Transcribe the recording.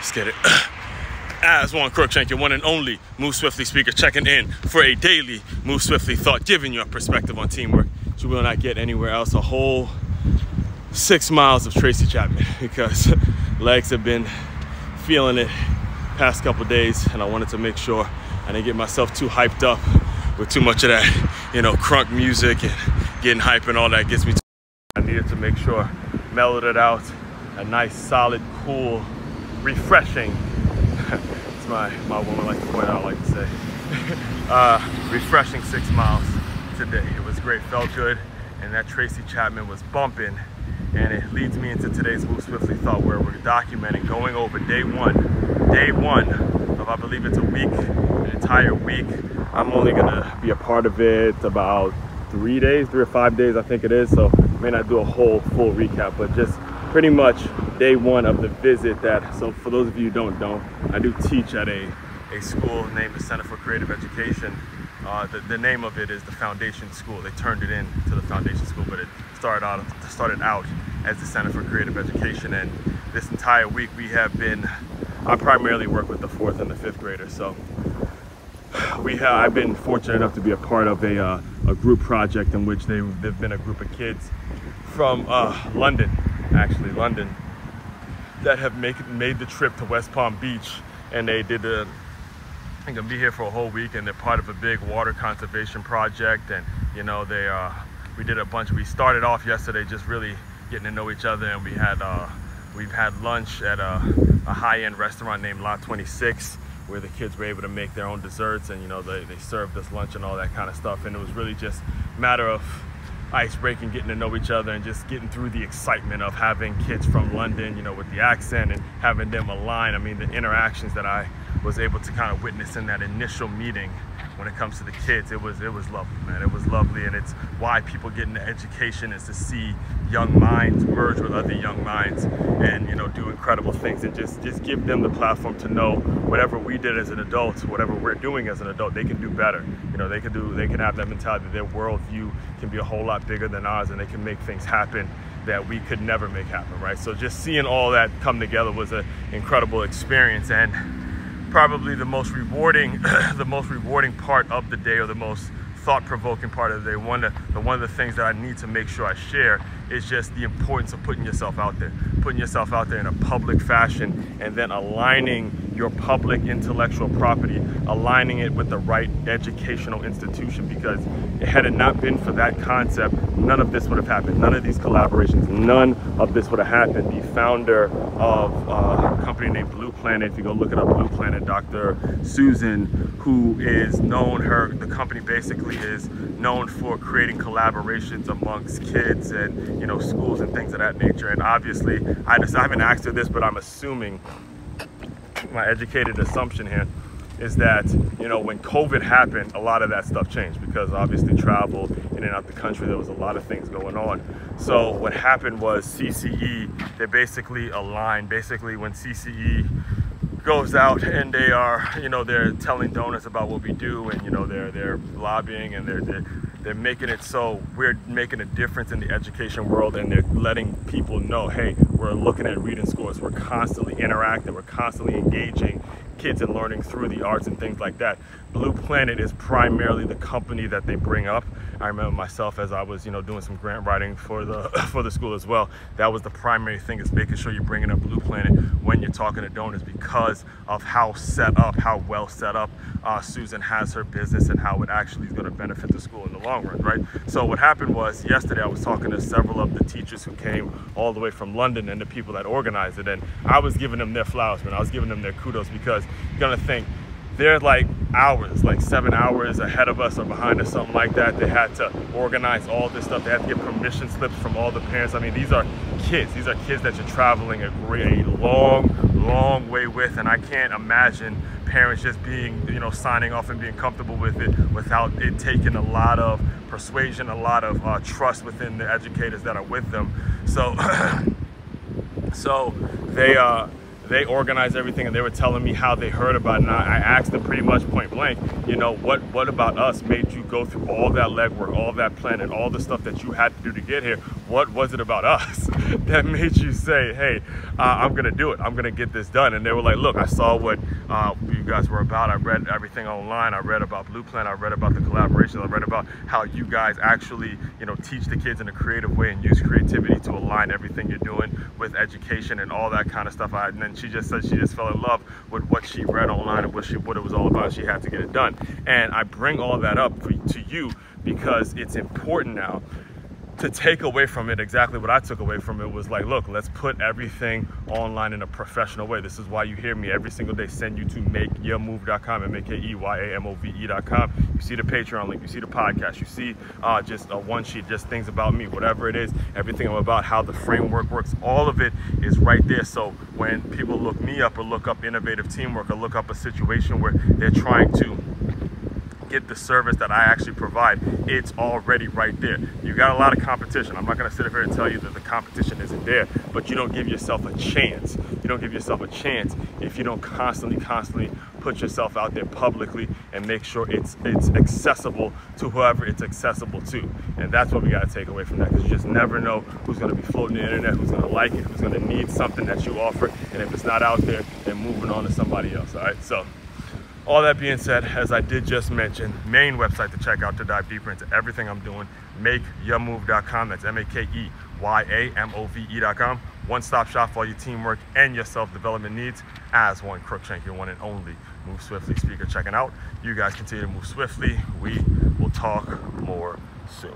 Let's get it. As Juan Cruikshank, your one and only Move Swiftly speaker, checking in for a daily Move Swiftly thought, giving you a perspective on teamwork you will not get anywhere else. A whole 6 miles of Tracy Chapman because legs have been feeling it past couple days, and I wanted to make sure I didn't get myself too hyped up with too much of that, crunk music and getting hype and all that gets me. I needed to make sure mellowed it out, a nice, solid, cool, refreshing. It's my woman likes to point out, I like to say. Refreshing 6 miles today. It was great, felt good, and that Tracy Chapman was bumping, and it leads me into today's Move Swiftly thought, where we're documenting, going over day one of, I believe it's a week, an entire week. I'm only gonna be a part of it about 3 or 5 days, I think it is, so may not do a whole full recap, but just pretty much day one of the visit. So for those of you who don't know, I do teach at a school named the Center for Creative Education. The name of it is the Foundation School. They turned it into the Foundation School, but it started out as the Center for Creative Education. And this entire week I primarily work with the 4th and the 5th graders. So I've been fortunate enough to be a part of a group project in which they've been a group of kids from London, that have made the trip to West Palm Beach, and they did they're gonna be here for a whole week, and they're part of a big water conservation project. And we started off yesterday just really getting to know each other, and we've had lunch at a high-end restaurant named Lot 26, where the kids were able to make their own desserts, and they served us lunch and all that kind of stuff. And it was really just a matter of ice-breaking, getting to know each other, and just getting through the excitement of having kids from London, with the accent, and having them align. I mean, the interactions that I was able to kind of witness in that initial meeting when it comes to the kids, it was lovely, man. It was lovely, and it's why people get into education, is to see young minds merge with other young minds and do incredible things, and just give them the platform to know whatever we did as an adult, whatever we're doing as an adult, they can do better. They can have that mentality that their worldview can be a whole lot bigger than ours, and they can make things happen that we could never make happen, right? So just seeing all that come together was an incredible experience, and probably the most rewarding part of the day, or the most thought-provoking part of the day. One of the things that I need to make sure I share is just the importance of putting yourself out there in a public fashion, and then aligning your public intellectual property, aligning it with the right educational institution, because had it not been for that concept, none of this would have happened. None of these collaborations, none of this would have happened. The founder of a company named Blue Planet, if you go look it up, Blue Planet, Dr. Susan, who is known, the company basically is known for creating collaborations amongst kids and schools and things of that nature. And obviously, I haven't asked her this, but I'm assuming, my educated assumption here is that when COVID happened, a lot of that stuff changed, because obviously travel in and out the country, there was a lot of things going on. So what happened was CCE, they basically aligned. Basically, when CCE goes out and they are, they're telling donors about what we do, and they're lobbying, and they're making it so we're making a difference in the education world, and they're letting people know, hey, we're looking at reading scores, we're constantly interacting, we're constantly engaging kids and learning through the arts and things like that. Blue Planet is primarily the company that they bring up. I remember myself, as I was doing some grant writing for the school as well, that was the primary thing, is making sure you're bringing up Blue Planet when you're talking to donors, because of how well set up Susan has her business, and how it actually is going to benefit the school in the long run, right? So what happened was, yesterday I was talking to several of the teachers who came all the way from London, and the people that organized it, and I was giving them their flowers, man. I was giving them their kudos, because you're gonna think they're like 7 hours ahead of us or behind us, something like that. They had to organize all this stuff. They had to get permission slips from all the parents. I mean, these are kids. These are kids that you're traveling a long way with, and I can't imagine parents just being, signing off and being comfortable with it without it taking a lot of persuasion, a lot of trust within the educators that are with them. So, they organized everything, and they were telling me how they heard about it. And I asked them pretty much point blank, what about us made you go through all that legwork, all that planning, all the stuff that you had to do to get here? what was it about us that made you say, hey, I'm gonna do it, I'm gonna get this done? And they were like, look, I saw what you guys were about, I read everything online, I read about Blue Planet, I read about the collaborations, I read about how you guys actually, you know, teach the kids in a creative way and use creativity to align everything you're doing with education and all that kind of stuff. And then she just said she just fell in love with what she read online and what it was all about. She had to get it done. And I bring all that up to you because it's important now to take away from it exactly what I took away from it was like, look, let's put everything online in a professional way. This is why you hear me every single day send you to MakeYaMove.com, MakeYaMove.com. You see the Patreon link, you see the podcast, you see just a one sheet, just things about me, whatever it is, everything about how the framework works, all of it is right there. So when people look me up or look up innovative teamwork or look up a situation where they're trying to get the service that I actually provide, it's already right there. You got a lot of competition. I'm not going to sit here and tell you that the competition isn't there, but you don't give yourself a chance. You don't give yourself a chance if you don't constantly put yourself out there publicly and make sure it's accessible to whoever it's accessible to. And that's what we got to take away from that, because you just never know who's going to be floating the internet, who's going to like it, who's going to need something that you offer, and if it's not out there, then moving on to somebody else. All right, so all that being said, as I did just mention, main website to check out to dive deeper into everything I'm doing, MakeYaMove.com. That's MakeYaMove.com. One-stop shop for all your teamwork and your self-development needs. As one Crookshank, your one and only Move Swiftly speaker checking out. You guys continue to move swiftly. We will talk more soon.